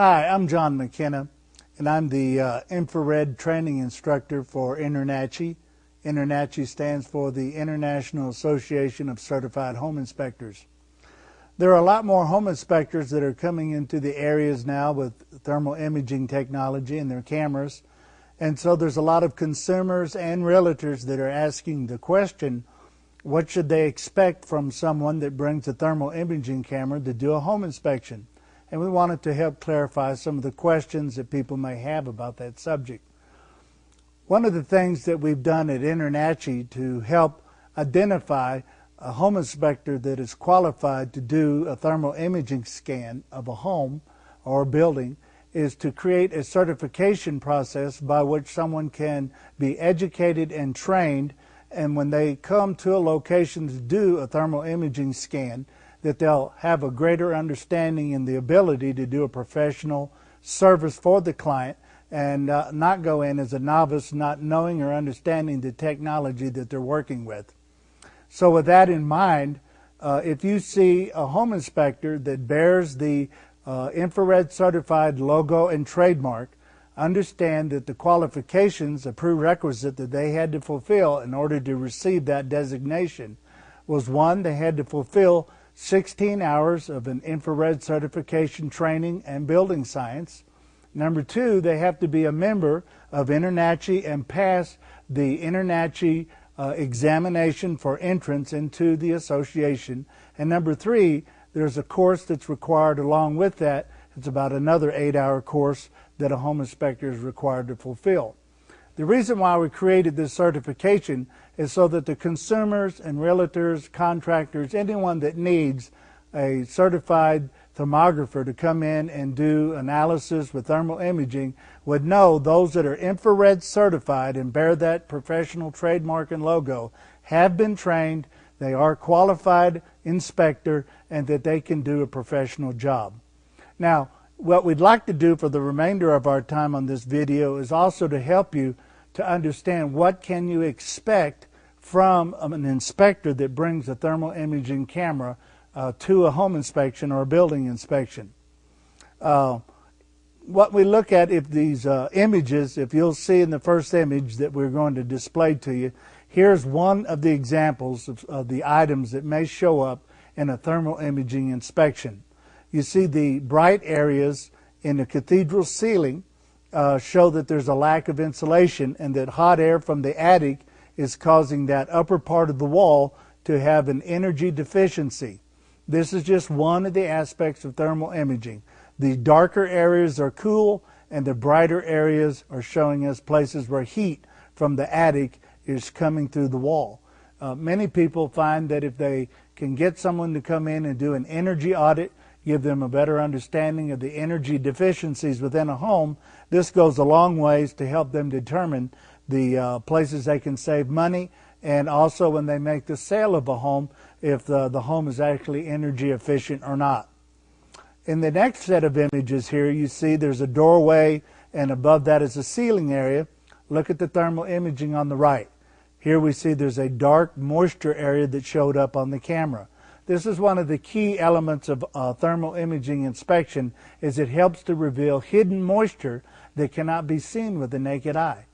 Hi, I'm John McKenna, and I'm the infrared training instructor for INTRNACHI. INTRNACHI stands for the International Association of Certified Home Inspectors. There are a lot more home inspectors that are coming into the areas now with thermal imaging technology and their cameras, and so there's a lot of consumers and realtors that are asking the question, what should they expect from someone that brings a thermal imaging camera to do a home inspection? And we wanted to help clarify some of the questions that people may have about that subject. One of the things that we've done at INTRNACHI to help identify a home inspector that is qualified to do a thermal imaging scan of a home or a building is to create a certification process by which someone can be educated and trained, and when they come to a location to do a thermal imaging scan, that they'll have a greater understanding and the ability to do a professional service for the client and not go in as a novice, not knowing or understanding the technology that they're working with. So with that in mind, if you see a home inspector that bears the infrared certified logo and trademark, understand that the qualifications, a prerequisite that they had to fulfill in order to receive that designation was, one, they had to fulfill 16 hours of an infrared certification training and building science. Number two, they have to be a member of INTRNACHI and pass the INTRNACHI examination for entrance into the association. And number three, there's a course that's required along with that. It's about another 8-hour course that a home inspector is required to fulfill. The reason why we created this certification is so that the consumers and realtors, contractors, anyone that needs a certified thermographer to come in and do analysis with thermal imaging would know those that are infrared certified and bear that professional trademark and logo have been trained, they are qualified inspector, and that they can do a professional job. Now, what we'd like to do for the remainder of our time on this video is also to help you to understand what can you expect from an inspector that brings a thermal imaging camera to a home inspection or a building inspection. What we look at, if these images, if you'll see in the first image that we're going to display to you, here's one of the examples of the items that may show up in a thermal imaging inspection. You see the bright areas in the cathedral ceiling show that there's a lack of insulation and that hot air from the attic is causing that upper part of the wall to have an energy deficiency. This is just one of the aspects of thermal imaging. The darker areas are cool and the brighter areas are showing us places where heat from the attic is coming through the wall. Many people find that if they can get someone to come in and do an energy audit, give them a better understanding of the energy deficiencies within a home, this goes a long ways to help them determine the places they can save money, and also when they make the sale of a home, if the home is actually energy efficient or not. In the next set of images here, you see there's a doorway, and above that is a ceiling area. Look at the thermal imaging on the right. Here we see there's a dark moisture area that showed up on the camera. This is one of the key elements of thermal imaging inspection, is it helps to reveal hidden moisture that cannot be seen with the naked eye.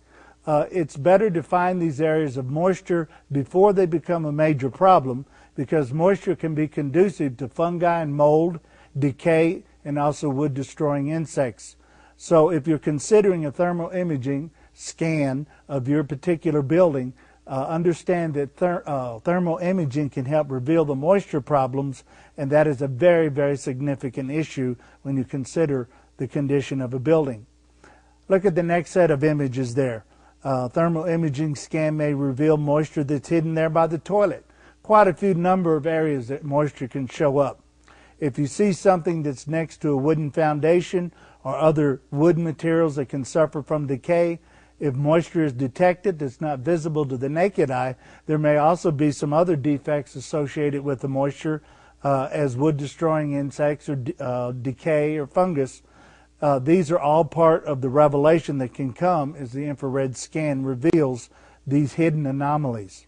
It's better to find these areas of moisture before they become a major problem, because moisture can be conducive to fungi and mold, decay, and also wood-destroying insects. So if you're considering a thermal imaging scan of your particular building, understand that thermal imaging can help reveal the moisture problems, and that is a very, very significant issue when you consider the condition of a building. Look at the next set of images there. Thermal imaging scan may reveal moisture that's hidden there by the toilet. Quite a few number of areas that moisture can show up. If you see something that's next to a wooden foundation or other wood materials that can suffer from decay, if moisture is detected that's not visible to the naked eye, there may also be some other defects associated with the moisture, as wood-destroying insects or decay or fungus. These are all part of the revelation that can come as the infrared scan reveals these hidden anomalies.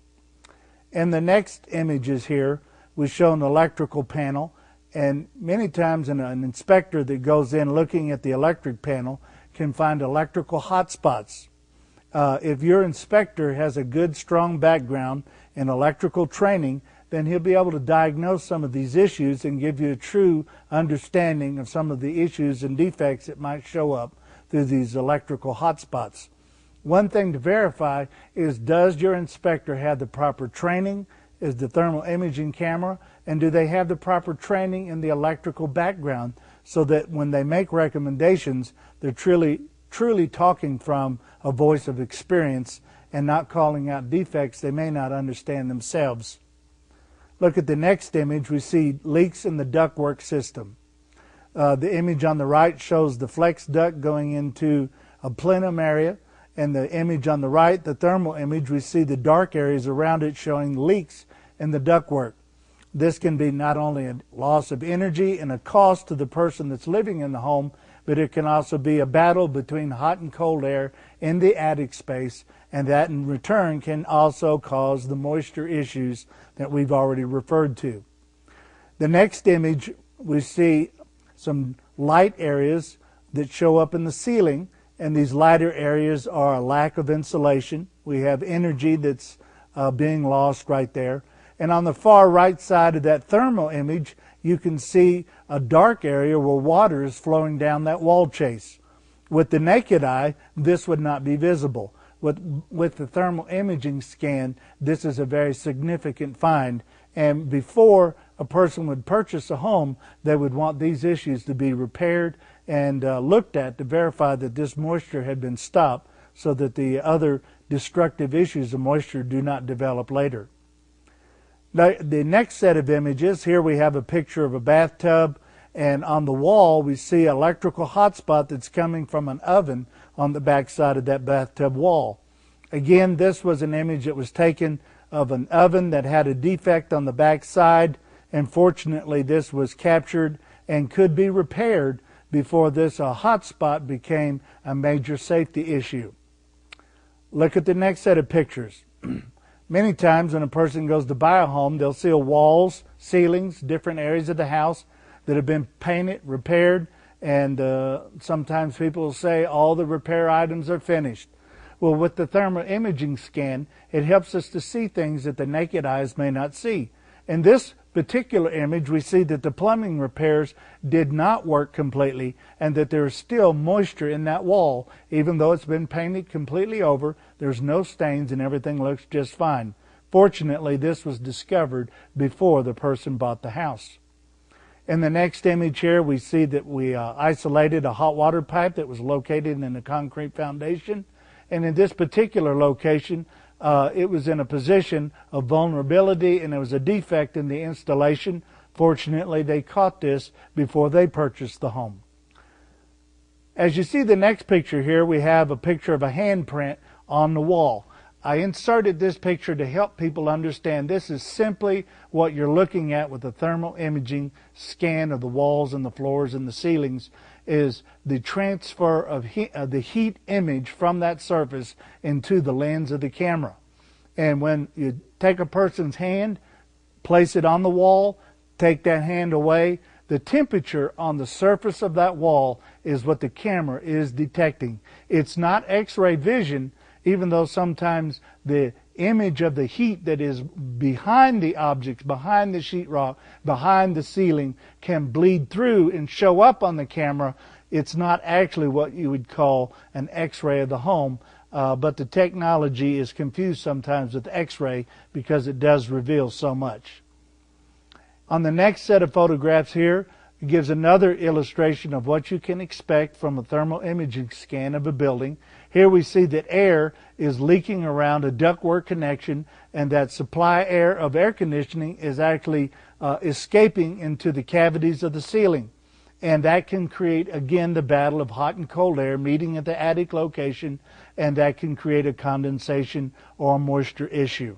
In the next images here, we show an electrical panel, And many times an inspector that goes in looking at the electric panel can find electrical hotspots. If your inspector has a good, strong background in electrical training, then he'll be able to diagnose some of these issues and give you a true understanding of some of the issues and defects that might show up through these electrical hotspots. One thing to verify is, does your inspector have the proper training? Is the thermal imaging camera? And do they have the proper training in the electrical background so that when they make recommendations, they're truly talking from a voice of experience and not calling out defects they may not understand themselves. Look at the next image. We see leaks in the ductwork system. The image on the right shows the flex duct going into a plenum area, and the image on the right, the thermal image, we see the dark areas around it showing leaks in the ductwork. This can be not only a loss of energy and a cost to the person that's living in the home, but it can also be a battle between hot and cold air in the attic space, and that in return can also cause the moisture issues that we've already referred to. The next image, we see some light areas that show up in the ceiling, and these lighter areas are a lack of insulation. We have energy that's being lost right there. And on the far right side of that thermal image, you can see a dark area where water is flowing down that wall chase. With the naked eye, this would not be visible. With the thermal imaging scan, this is a very significant find. And before a person would purchase a home, they would want these issues to be repaired and looked at to verify that this moisture had been stopped so that the other destructive issues of moisture do not develop later. Now, the next set of images, here we have a picture of a bathtub, and on the wall we see an electrical hotspot that's coming from an oven on the back side of that bathtub wall. Again, this was an image that was taken of an oven that had a defect on the back side, and fortunately this was captured and could be repaired before this hotspot became a major safety issue. Look at the next set of pictures. Many times when a person goes to buy a home, they'll see walls, ceilings, different areas of the house that have been painted, repaired, and sometimes people will say all the repair items are finished. Well, with the thermal imaging scan, it helps us to see things that the naked eyes may not see. In this particular image, we see that the plumbing repairs did not work completely and that there is still moisture in that wall. Even though it's been painted completely over, there's no stains and everything looks just fine. Fortunately, this was discovered before the person bought the house. In the next image here, we see that we isolated a hot water pipe that was located in a concrete foundation. And in this particular location, it was in a position of vulnerability and there was a defect in the installation. Fortunately, they caught this before they purchased the home. As you see the next picture here, we have a picture of a handprint on the wall. I inserted this picture to help people understand this is simply what you're looking at with a thermal imaging scan of the walls and the floors and the ceilings, is the transfer of the heat image from that surface into the lens of the camera. And when you take a person's hand, place it on the wall, take that hand away, the temperature on the surface of that wall is what the camera is detecting. It's not X-ray vision, even though sometimes the image of the heat that is behind the objects, behind the sheetrock, behind the ceiling can bleed through and show up on the camera. It's not actually what you would call an X-ray of the home, but the technology is confused sometimes with X-ray because it does reveal so much. On the next set of photographs here, it gives another illustration of what you can expect from a thermal imaging scan of a building. Here we see that air is leaking around a ductwork connection and that supply air of air conditioning is actually escaping into the cavities of the ceiling. And that can create, again, the battle of hot and cold air meeting at the attic location, and that can create a condensation or a moisture issue.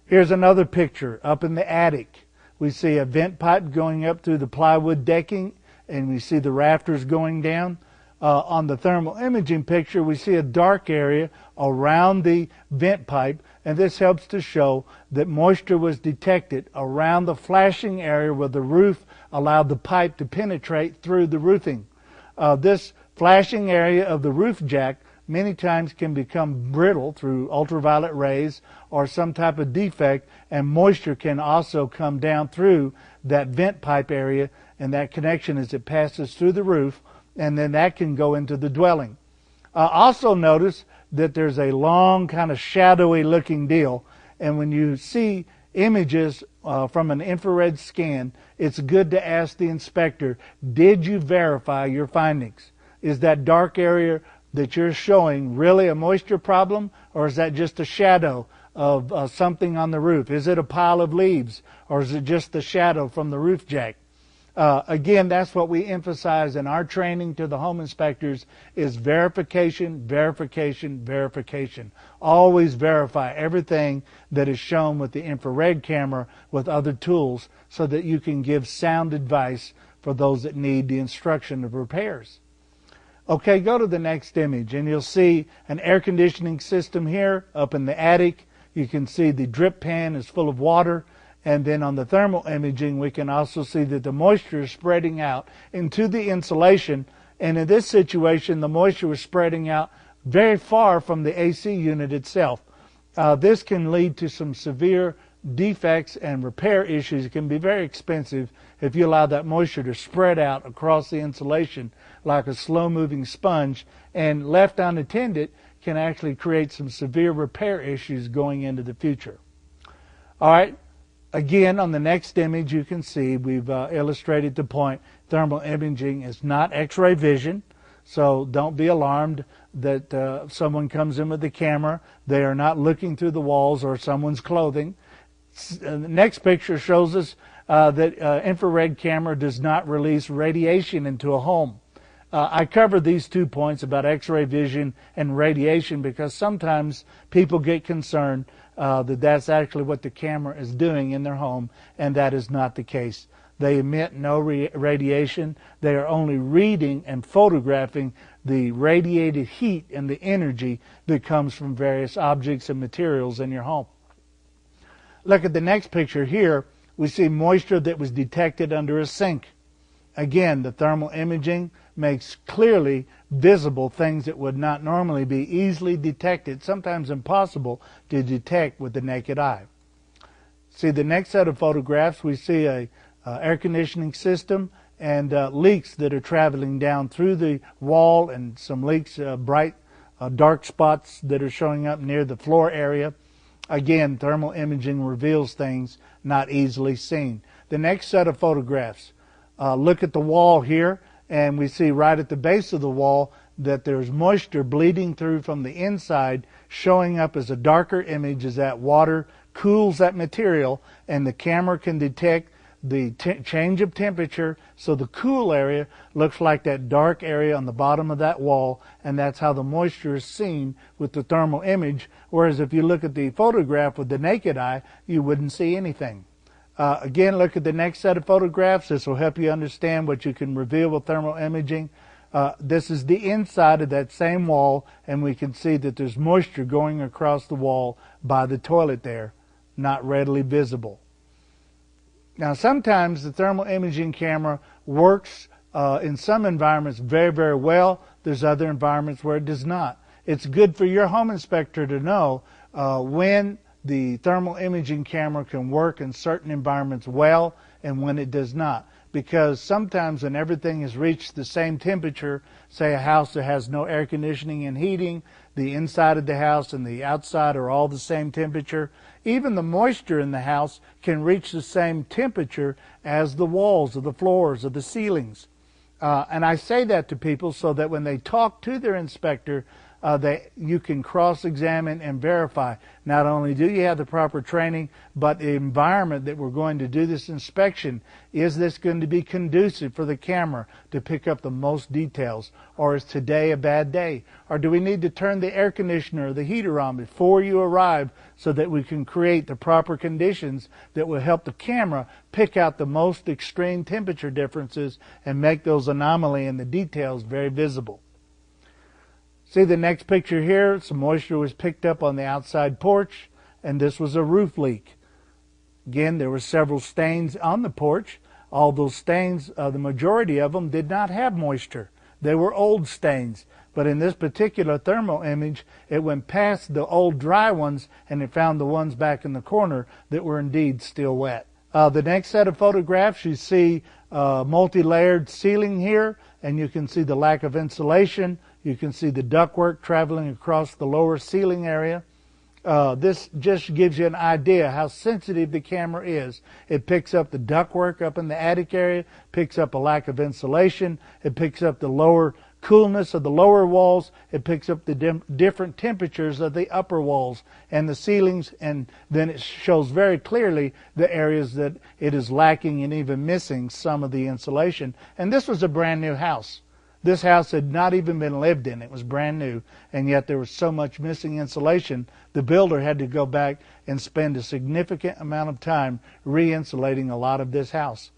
Here's another picture up in the attic. We see a vent pipe going up through the plywood decking, and we see the rafters going down. On the thermal imaging picture, we see a dark area around the vent pipe and this helps to show that moisture was detected around the flashing area where the roof allowed the pipe to penetrate through the roofing. This flashing area of the roof jack many times can become brittle through ultraviolet rays or some type of defect, and moisture can also come down through that vent pipe area and that connection as it passes through the roof, and then that can go into the dwelling. Also notice that there's a long kind of shadowy looking deal, and when you see images from an infrared scan, it's good to ask the inspector, did you verify your findings? Is that dark area that you're showing really a moisture problem, or is that just a shadow of something on the roof? Is it a pile of leaves, or is it just the shadow from the roof jack? Again, that's what we emphasize in our training to the home inspectors is verification, verification, verification. Always verify everything that is shown with the infrared camera with other tools so that you can give sound advice for those that need the instruction of repairs. Okay, go to the next image and you'll see an air conditioning system here up in the attic. You can see the drip pan is full of water. And then on the thermal imaging, we can also see that the moisture is spreading out into the insulation. And in this situation, the moisture was spreading out very far from the AC unit itself. This can lead to some severe defects and repair issues. It can be very expensive if you allow that moisture to spread out across the insulation like a slow-moving sponge, and left unattended can actually create some severe repair issues going into the future. All right. Again, on the next image, you can see we've illustrated the point. Thermal imaging is not X-ray vision, so don't be alarmed that someone comes in with the camera. They are not looking through the walls or someone's clothing. The next picture shows us that infrared camera does not release radiation into a home. I covered these 2 points about X-ray vision and radiation because sometimes people get concerned that that's actually what the camera is doing in their home, and that is not the case. They emit no radiation. They are only reading and photographing the radiated heat and the energy that comes from various objects and materials in your home. Look at the next picture here. We see moisture that was detected under a sink. Again, the thermal imaging makes clearly visible things that would not normally be easily detected, sometimes impossible to detect with the naked eye. See the next set of photographs, we see a air conditioning system and leaks that are traveling down through the wall, and some leaks, bright dark spots that are showing up near the floor area. Again, thermal imaging reveals things not easily seen. The next set of photographs, look at the wall here, and we see right at the base of the wall that there's moisture bleeding through from the inside, showing up as a darker image as that water cools that material, and the camera can detect the change of temperature, so the cool area looks like that dark area on the bottom of that wall, and that's how the moisture is seen with the thermal image, whereas if you look at the photograph with the naked eye, you wouldn't see anything. Again, look at the next set of photographs. This will help you understand what you can reveal with thermal imaging. This is the inside of that same wall, and we can see that there's moisture going across the wall by the toilet there, not readily visible. Now, sometimes the thermal imaging camera works in some environments very, very well. There's other environments where it does not. It's good for your home inspector to know when the thermal imaging camera can work in certain environments well and when it does not. Because sometimes when everything has reached the same temperature, say a house that has no air conditioning and heating, the inside of the house and the outside are all the same temperature, even the moisture in the house can reach the same temperature as the walls or the floors or the ceilings. And I say that to people so that when they talk to their inspector, you can cross-examine and verify. Not only do you have the proper training, but the environment that we're going to do this inspection, is this going to be conducive for the camera to pick up the most details? Or is today a bad day? Or do we need to turn the air conditioner or the heater on before you arrive so that we can create the proper conditions that will help the camera pick out the most extreme temperature differences and make those anomaly and the details very visible? See the next picture here, some moisture was picked up on the outside porch, and this was a roof leak. Again, there were several stains on the porch. All those stains, the majority of them did not have moisture. They were old stains. But in this particular thermal image, it went past the old dry ones and it found the ones back in the corner that were indeed still wet. The next set of photographs, you see multi-layered ceiling here, and you can see the lack of insulation. You can see the ductwork traveling across the lower ceiling area. This just gives you an idea how sensitive the camera is. It picks up the ductwork up in the attic area, picks up a lack of insulation, it picks up the lower coolness of the lower walls, it picks up the different temperatures of the upper walls and the ceilings, and then it shows very clearly the areas that it is lacking and even missing some of the insulation. And this was a brand new house. This house had not even been lived in. It was brand new, and yet there was so much missing insulation, the builder had to go back and spend a significant amount of time re-insulating a lot of this house.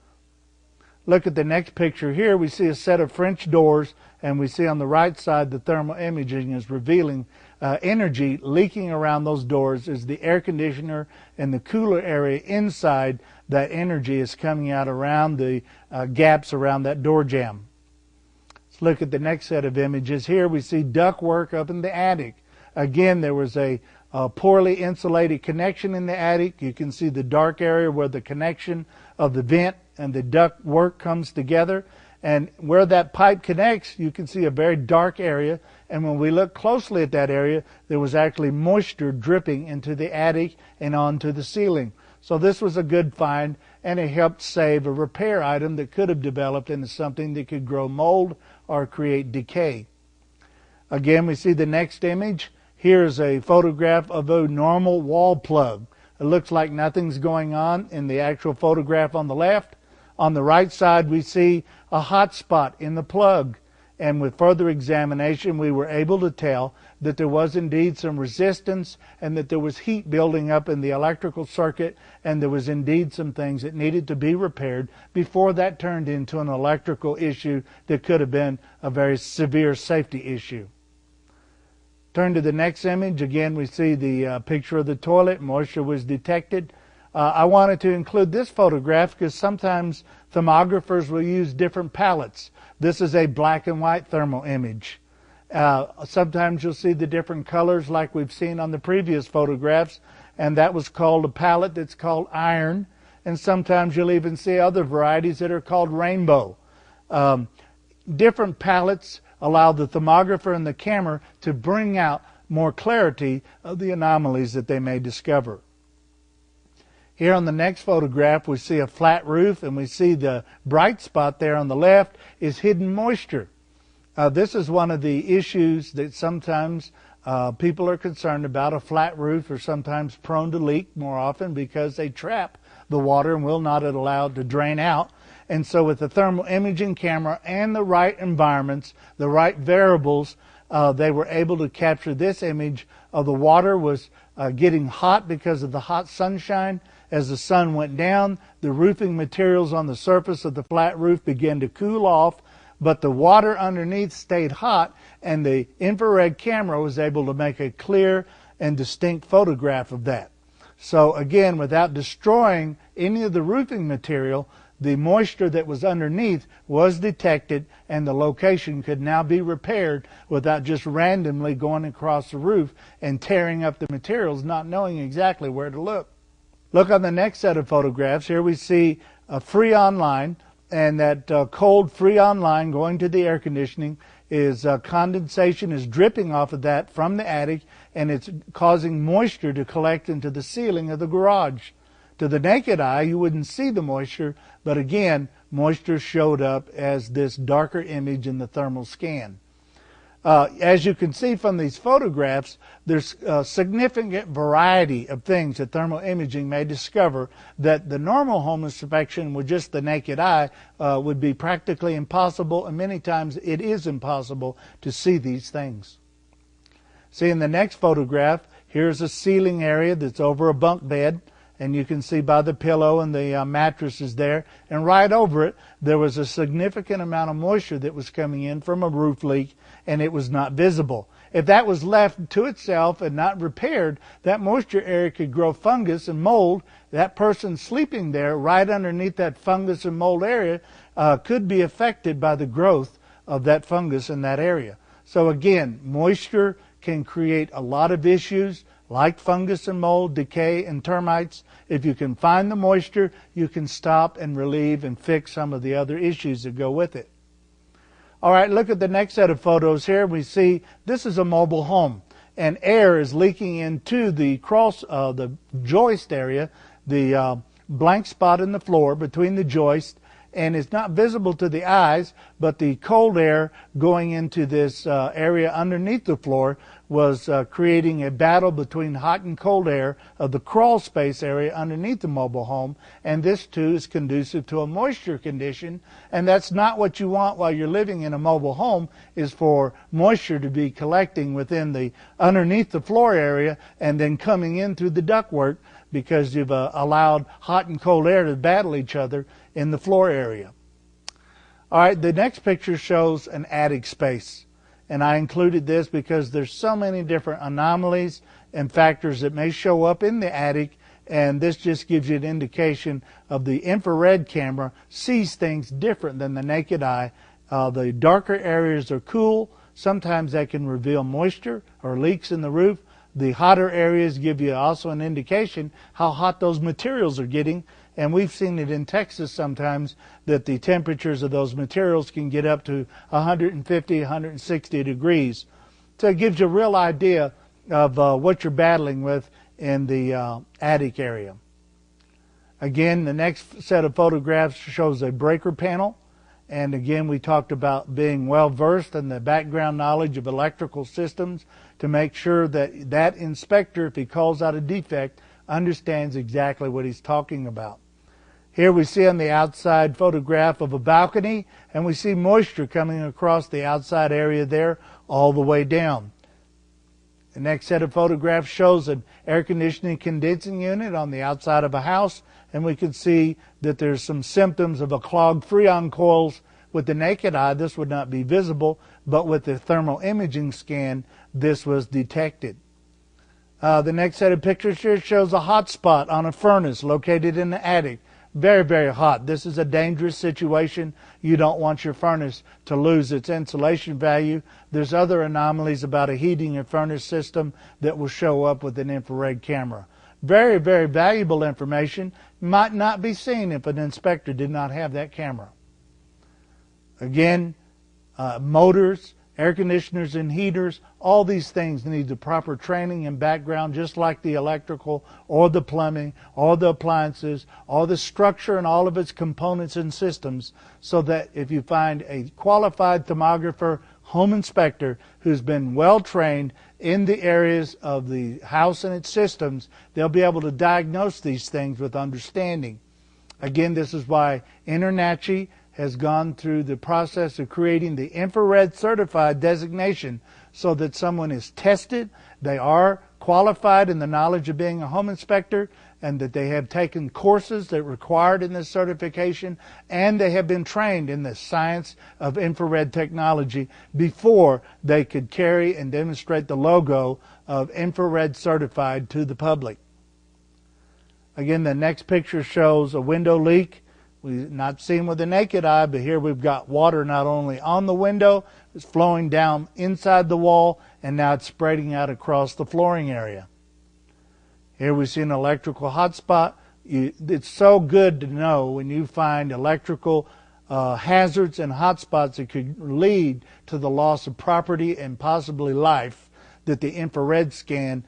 Look at the next picture here. We see a set of French doors, and we see on the right side the thermal imaging is revealing energy leaking around those doors as the air conditioner and the cooler area inside. That energy is coming out around the gaps around that door jamb. Let's look at the next set of images. Here we see ductwork up in the attic. Again, there was a poorly insulated connection in the attic. You can see the dark area where the connection of the vent and the duct work comes together, and where that pipe connects you can see a very dark area, and when we look closely at that area there was actually moisture dripping into the attic and onto the ceiling. So this was a good find, and it helped save a repair item that could have developed into something that could grow mold or create decay. Again, we see the next image. Here's a photograph of a normal wall plug. It looks like nothing's going on in the actual photograph on the left. On the right side, we see a hot spot in the plug. And with further examination, we were able to tell that there was indeed some resistance and that there was heat building up in the electrical circuit, and there was indeed some things that needed to be repaired before that turned into an electrical issue that could have been a very severe safety issue. Turn to the next image. Again, we see the picture of the toilet. Moisture was detected. I wanted to include this photograph because sometimes thermographers will use different palettes. This is a black and white thermal image. Sometimes you'll see the different colors like we've seen on the previous photographs, and that was called a palette that's called iron. And sometimes you'll even see other varieties that are called rainbow. Different palettes allow the thermographer and the camera to bring out more clarity of the anomalies that they may discover. Here on the next photograph we see a flat roof, and we see the bright spot there on the left is hidden moisture. This is one of the issues that sometimes people are concerned about. A flat roof are sometimes prone to leak more often because they trap the water and will not allow it to drain out. And so with the thermal imaging camera and the right environments, the right variables, they were able to capture this image of the water was getting hot because of the hot sunshine. As the sun went down, the roofing materials on the surface of the flat roof began to cool off, but the water underneath stayed hot, and the infrared camera was able to make a clear and distinct photograph of that. So again, without destroying any of the roofing material, the moisture that was underneath was detected, and the location could now be repaired without just randomly going across the roof and tearing up the materials, not knowing exactly where to look. Look on the next set of photographs. Here we see a Freon line, and that cold Freon line going to the air conditioning is condensation is dripping off of that from the attic, and it's causing moisture to collect into the ceiling of the garage. To the naked eye, you wouldn't see the moisture, but again, moisture showed up as this darker image in the thermal scan. As you can see from these photographs, there's a significant variety of things that thermal imaging may discover that the normal home inspection with just the naked eye would be practically impossible, and many times it is impossible to see these things. See in the next photograph, here's a ceiling area that's over a bunk bed, and you can see by the pillow and the mattresses there, and right over it there was a significant amount of moisture that was coming in from a roof leak, and it was not visible. If that was left to itself and not repaired, that moisture area could grow fungus and mold. That person sleeping there right underneath that fungus and mold area could be affected by the growth of that fungus in that area. So again, moisture can create a lot of issues like fungus and mold, decay, and termites. If you can find the moisture, you can stop and relieve and fix some of the other issues that go with it. All right, look at the next set of photos here. We see this is a mobile home, and air is leaking into the the joist area, the blank spot in the floor between the joist, and it's not visible to the eyes, but the cold air going into this area underneath the floor was creating a battle between hot and cold air of the crawl space area underneath the mobile home, and this too is conducive to a moisture condition, and that's not what you want while you're living in a mobile home, is for moisture to be collecting within the underneath the floor area and then coming in through the ductwork, because you've allowed hot and cold air to battle each other in the floor area. All right, the next picture shows an attic space. And I included this because there's so many different anomalies and factors that may show up in the attic, and this just gives you an indication of the infrared camera sees things different than the naked eye. The darker areas are cool. Sometimes that can reveal moisture or leaks in the roof. The hotter areas give you also an indication how hot those materials are getting. And we've seen it in Texas sometimes that the temperatures of those materials can get up to 150, 160 degrees. So it gives you a real idea of what you're battling with in the attic area. Again, the next set of photographs shows a breaker panel. And again, we talked about being well versed in the background knowledge of electrical systems to make sure that that inspector, if he calls out a defect, understands exactly what he's talking about. Here we see on the outside photograph of a balcony, and we see moisture coming across the outside area there all the way down. The next set of photographs shows an air conditioning condensing unit on the outside of a house, and we can see that there's some symptoms of a clogged freon coils. With the naked eye, this would not be visible, but with the thermal imaging scan, this was detected. The next set of pictures here shows a hot spot on a furnace located in the attic. Very, very hot. This is a dangerous situation. You don't want your furnace to lose its insulation value. There's other anomalies about a heating and furnace system that will show up with an infrared camera. Very, very valuable information. Might not be seen if an inspector did not have that camera. Again, motors, air conditioners and heaters, all these things need the proper training and background, just like the electrical or the plumbing or the appliances or the structure and all of its components and systems, so that if you find a qualified thermographer, home inspector who's been well trained in the areas of the house and its systems, they'll be able to diagnose these things with understanding. Again, this is why InterNACHI has gone through the process of creating the infrared certified designation, so that someone is tested, they are qualified in the knowledge of being a home inspector, and that they have taken courses that are required in this certification, and they have been trained in the science of infrared technology before they could carry and demonstrate the logo of infrared certified to the public. Again, the next picture shows a window leak. We've not seen with the naked eye, but here we've got water not only on the window, it's flowing down inside the wall, and now it's spreading out across the flooring area. Here we see an electrical hotspot. It's so good to know when you find electrical hazards and hotspots that could lead to the loss of property and possibly life, that the infrared scan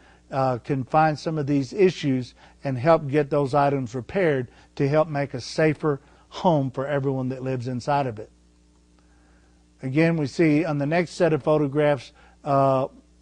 can find some of these issues and help get those items repaired to help make a safer home for everyone that lives inside of it. Again, we see on the next set of photographs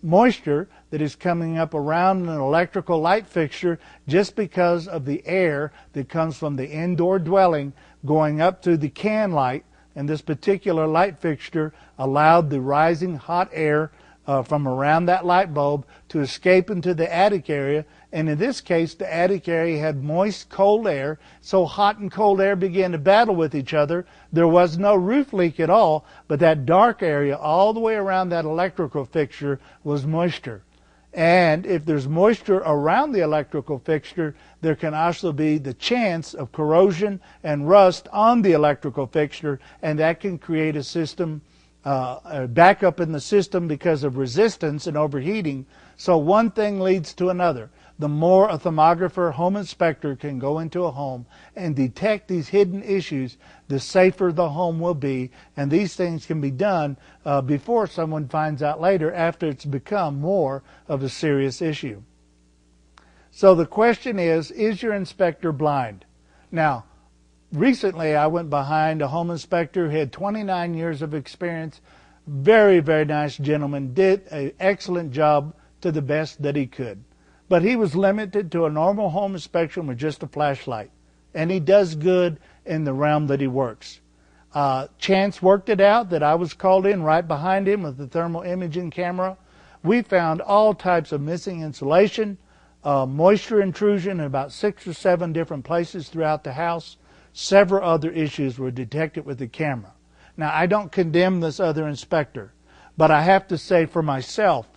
moisture that is coming up around an electrical light fixture just because of the air that comes from the indoor dwelling going up to the can light, and this particular light fixture allowed the rising hot air from around that light bulb to escape into the attic area. And in this case, the attic area had moist, cold air, so hot and cold air began to battle with each other. There was no roof leak at all, but that dark area all the way around that electrical fixture was moisture. And if there's moisture around the electrical fixture, there can also be the chance of corrosion and rust on the electrical fixture, and that can create a system, a backup in the system because of resistance and overheating. So one thing leads to another. The more a thermographer, home inspector can go into a home and detect these hidden issues, the safer the home will be. And these things can be done before someone finds out later, after it's become more of a serious issue. So the question is your inspector blind? Now, recently I went behind a home inspector who had 29 years of experience. Very, very nice gentleman. Did an excellent job to the best that he could. But he was limited to a normal home inspection with just a flashlight. And he does good in the realm that he works. Chance worked it out that I was called in right behind him with the thermal imaging camera. We found all types of missing insulation, moisture intrusion in about 6 or 7 different places throughout the house. Several other issues were detected with the camera. Now, I don't condemn this other inspector, but I have to say for myself,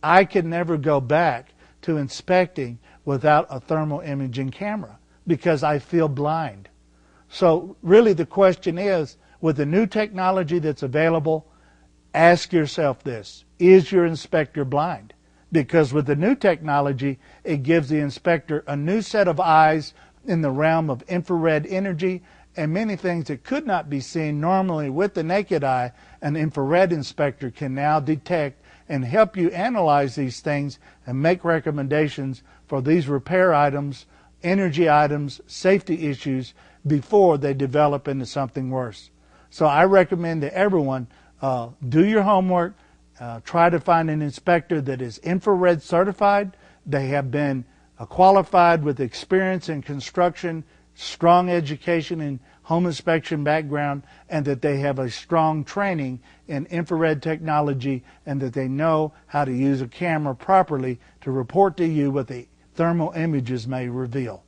I can never go back to inspecting without a thermal imaging camera because I feel blind. So really the question is, with the new technology that's available, ask yourself this: is your inspector blind? Because with the new technology, it gives the inspector a new set of eyes in the realm of infrared energy, and many things that could not be seen normally with the naked eye, an infrared inspector can now detect and help you analyze these things and make recommendations for these repair items, energy items, safety issues before they develop into something worse. So I recommend to everyone, do your homework, try to find an inspector that is infrared certified. They have been qualified with experience in construction, strong education in home inspection background, and that they have a strong training in infrared technology, and that they know how to use a camera properly to report to you what the thermal images may reveal.